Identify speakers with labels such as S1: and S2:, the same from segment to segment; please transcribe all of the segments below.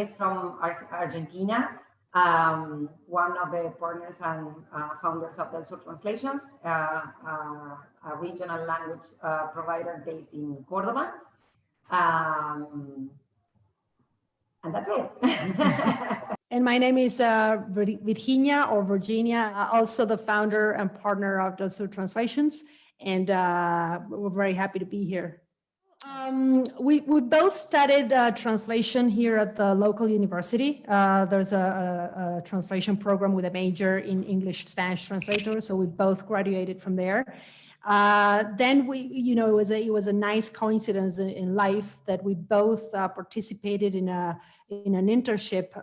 S1: is from Argentina, one of the partners and founders of delsurtranslations, a regional language provider based in Cordoba. And that's it.
S2: And my name is Virginia or Virginia, also the founder and partner of delsurtranslations. And we're very happy to be here. We both studied translation here at the local university. There's a translation program with a major in English Spanish translator. So we both graduated from there. Then it was a nice coincidence in life that we both participated in an internship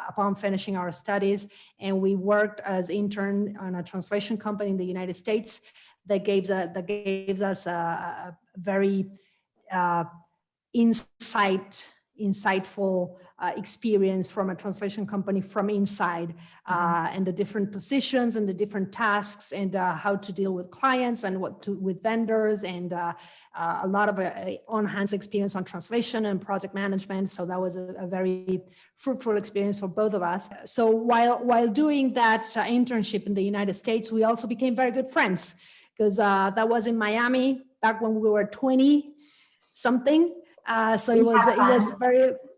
S2: upon finishing our studies, and we worked as intern on a translation company in the United States that gave us a very insightful experience from a translation company from inside, and the different positions and the different tasks, and how to deal with clients and with vendors, and a lot of on-hands experience on translation and project management. So that was a very fruitful experience for both of us. So while doing that internship in the United States, we also became very good friends, because that was in Miami back when we were 20 something. So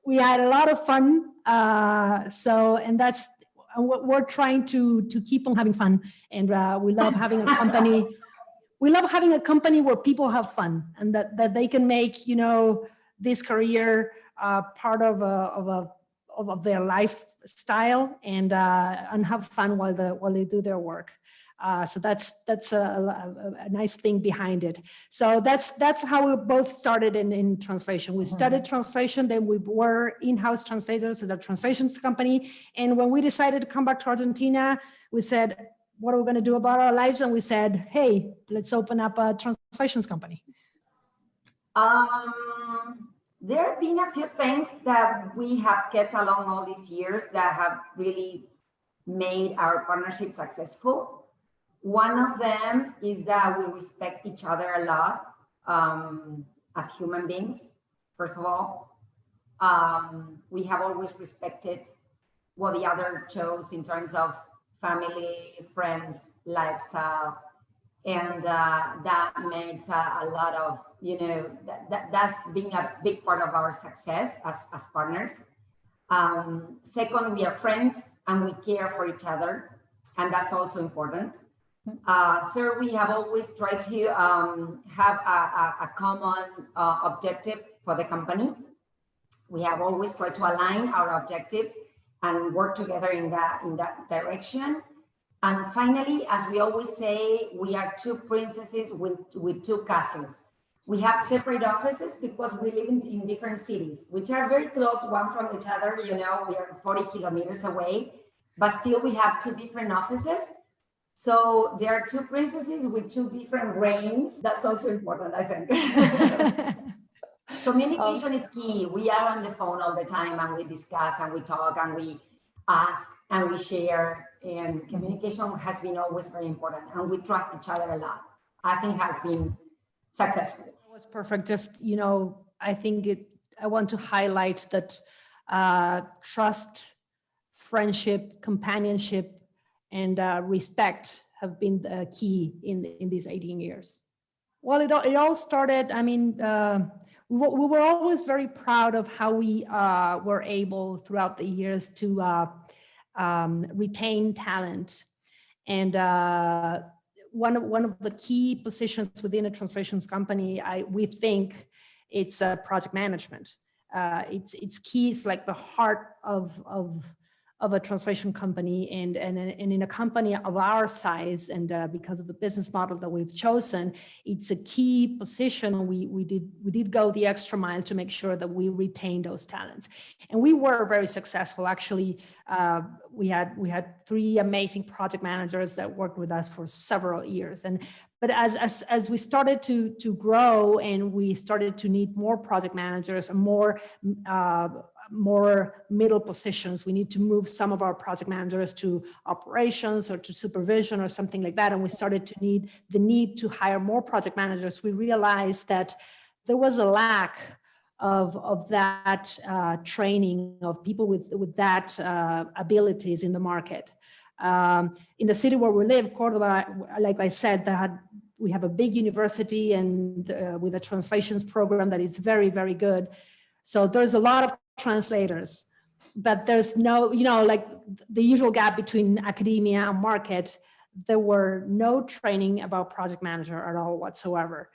S2: we had a lot of fun. And we're trying to keep on having fun. And we love having a company. We love having a company where people have fun, and that they can make, this career part of their lifestyle, and have fun while they do their work. So that's a nice thing behind it. So that's how we both started in translation. We studied translation, then we were in-house translators at a translations company. And when we decided to come back to Argentina, we said, what are we going to do about our lives? And we said, hey, let's open up a translations company.
S1: There have been a few things that we have kept along all these years that have really made our partnership successful. One of them is that we respect each other a lot as human beings. First of all, we have always respected what the other chose in terms of family, friends, lifestyle. And that makes a lot of, that's being a big part of our success as partners. Second, we are friends and we care for each other, and that's also important. Third, we have always tried to have a common objective for the company. We have always tried to align our objectives and work together in that direction. And finally, as we always say, we are two princesses with two castles. We have separate offices because we live in different cities, which are very close one from each other. We are 40 kilometers away, but still we have two different offices. So there are two princesses with two different reigns. That's also important, I think. Communication is key. We are on the phone all the time, and we discuss and we talk and we ask and we share. And communication has been always very important, and we trust each other a lot. I think has been successful.
S2: It was perfect. Just, I think I want to highlight that trust, friendship, companionship, and respect have been the key in these 18 years. Well, it all started, we were always very proud of how we were able throughout the years to retain talent. And one of the key positions within a translations company, we think it's project management. It's key. It's like the heart of a translation company, and in a company of our size, and because of the business model that we've chosen, it's a key position. We did go the extra mile to make sure that we retain those talents, and we were very successful. Actually, we had 3 amazing project managers that worked with us for several years, but as we started to grow and we started to need more project managers and more middle positions, we need to move some of our project managers to operations or to supervision or something like that. And we started to need to hire more project managers. We realized that there was a lack of that training of people with that abilities in the market. In the city where we live, Cordoba, like I said, we have a big university and with a translations program that is very, very good. So there's a lot of translators, but there's no, like the usual gap between academia and market. There were no training about project manager at all whatsoever.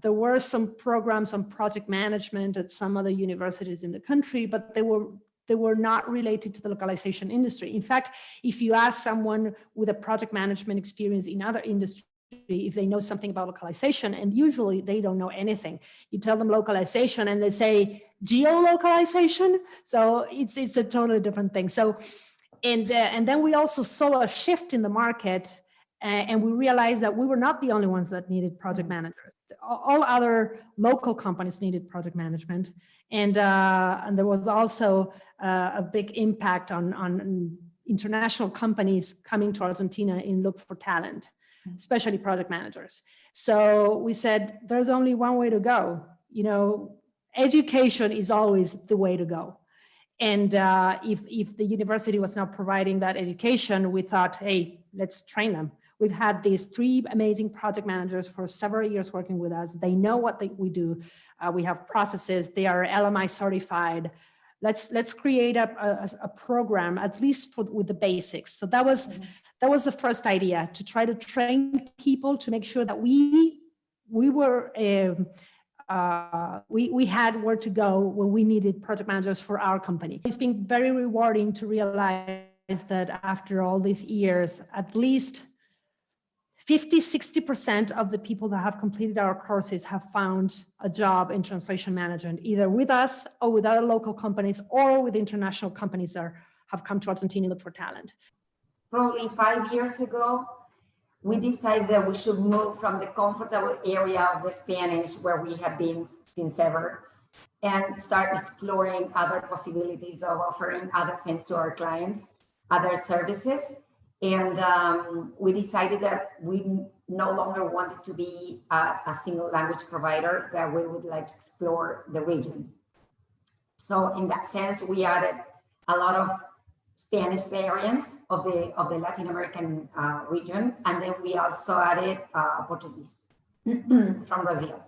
S2: There were some programs on project management at some other universities in the country, but they were not related to the localization industry. In fact, if you ask someone with a project management experience in other industries, if they know something about localization, and usually they don't know anything. You tell them localization and they say geolocalization. So it's a totally different thing. So, and then we also saw a shift in the market, and we realized that we were not the only ones that needed project managers. All other local companies needed project management. And there was also a big impact on international companies coming to Argentina in look for talent, especially project managers. So we said, there's only one way to go. Education is always the way to go. And if the university was not providing that education, we thought, hey, let's train them. We've had these 3 amazing project managers for several years working with us. They know what we do. We have processes. They are LMI certified. Let's create a program, at least with the basics. So that was the first idea, to try to train people to make sure that we had where to go when we needed project managers for our company. It's been very rewarding to realize that after all these years, at least 50-60% of the people that have completed our courses have found a job in translation management, either with us or with other local companies or with international companies that have come to Argentina to look for talent.
S1: Probably 5 years ago, we decided that we should move from the comfortable area of the Spanish, where we have been since ever, and start exploring other possibilities of offering other things to our clients, other services. And we decided that we no longer wanted to be a single language provider, that we would like to explore the region. So in that sense, we added a lot of Spanish variants of the Latin American region, and then we also added Portuguese from Brazil.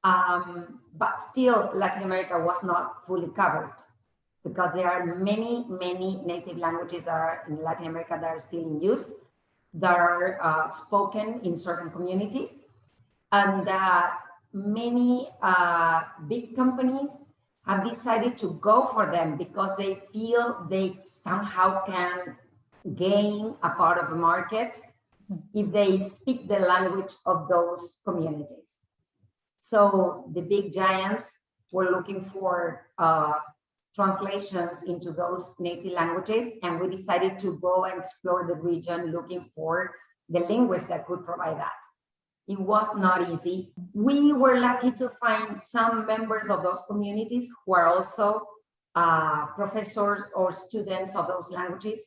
S1: But still, Latin America was not fully covered, because there are many native languages that are in Latin America that are still in use, that are spoken in certain communities, and many big companies have decided to go for them because they feel they somehow can gain a part of the market if they speak the language of those communities. So the big giants were looking for translations into those native languages, and we decided to go and explore the region looking for the linguists that could provide that. It was not easy. We were lucky to find some members of those communities who are also professors or students of those languages,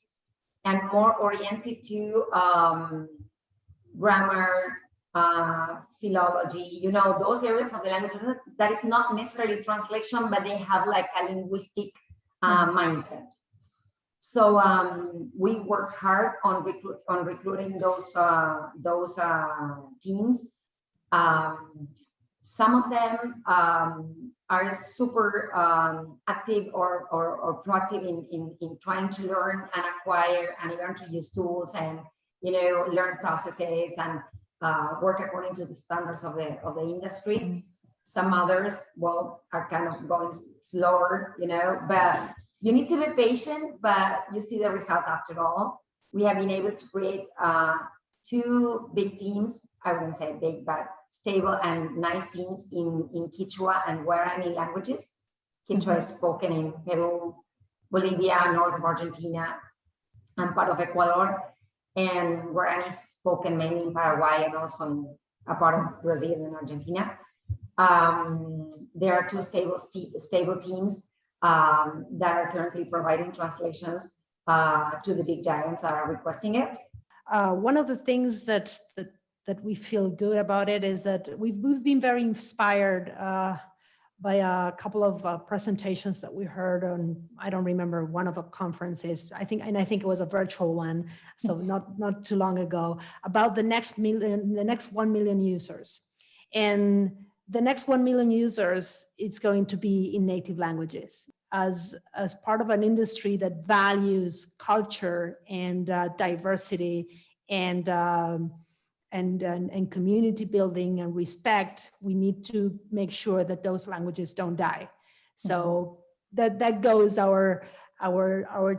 S1: and more oriented to grammar, philology, those areas of the languages that is not necessarily translation, but they have like a linguistic mindset. So we work hard on recruiting those teams. Some of them are super active or proactive in trying to learn and acquire and learn to use tools and learn processes and work according to the standards of the industry. Some others, are kind of going slower, but you need to be patient, but you see the results after all. We have been able to create 2 big teams. I wouldn't say big, but stable and nice teams in Quechua and Guarani languages. Quechua is spoken in Peru, Bolivia, north of Argentina, and part of Ecuador. And Guarani is spoken mainly in Paraguay and also in a part of Brazil and Argentina. There are 2 stable teams that are currently providing translations to the big giants that are requesting it.
S2: One of the things that we feel good about it is that we've been very inspired by a couple of presentations that we heard on, I don't remember, one of the conferences, I think it was a virtual one, so not too long ago, about the next 1 million users. And the next 1 million users, it's going to be in native languages. As part of an industry that values culture and diversity and community building and respect, we need to make sure that those languages don't die. So that goes our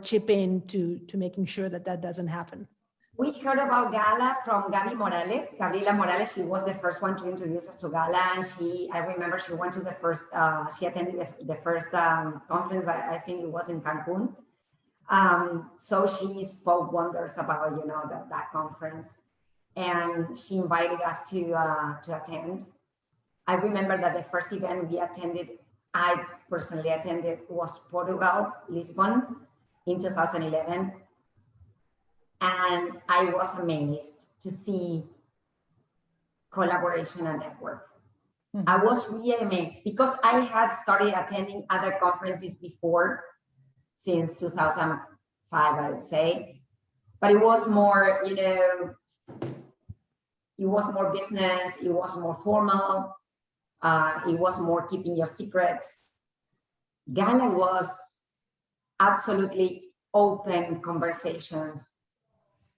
S2: chip in to making sure that doesn't happen.
S1: We heard about GALA from Gabriela Morales. She was the first one to introduce us to GALA, and I remember she went to the first, she attended the first conference, I think it was in Cancun. So she spoke wonders about, that conference, and she invited us to attend. I remember that the first event I personally attended, was Portugal, Lisbon, in 2011. And I was amazed to see collaboration and network. I was really amazed because I had started attending other conferences before, since 2005, I would say. But it was more, it was more business, it was more formal, it was more keeping your secrets. GALA was absolutely open conversations,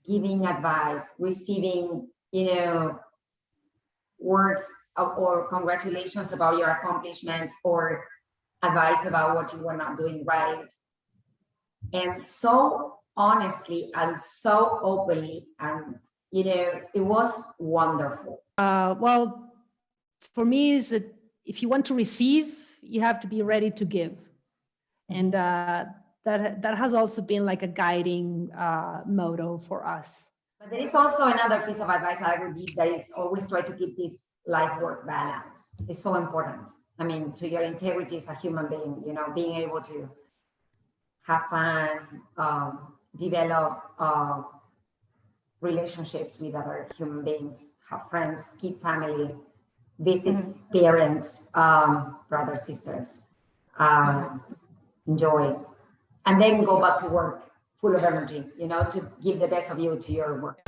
S1: giving advice, receiving, words or congratulations about your accomplishments or advice about what you were not doing right. And so honestly and so openly, and it was wonderful.
S2: Well, for me, is that if you want to receive, you have to be ready to give. And that has also been like a guiding motto for us.
S1: But there is also another piece of advice I would give, that is always try to keep this life-work balance. It's so important. I mean, to your integrity as a human being, being able to have fun, develop relationships with other human beings, have friends, keep family, visit parents, brothers, sisters, enjoy. And then go back to work full of energy, to give the best of you to your work.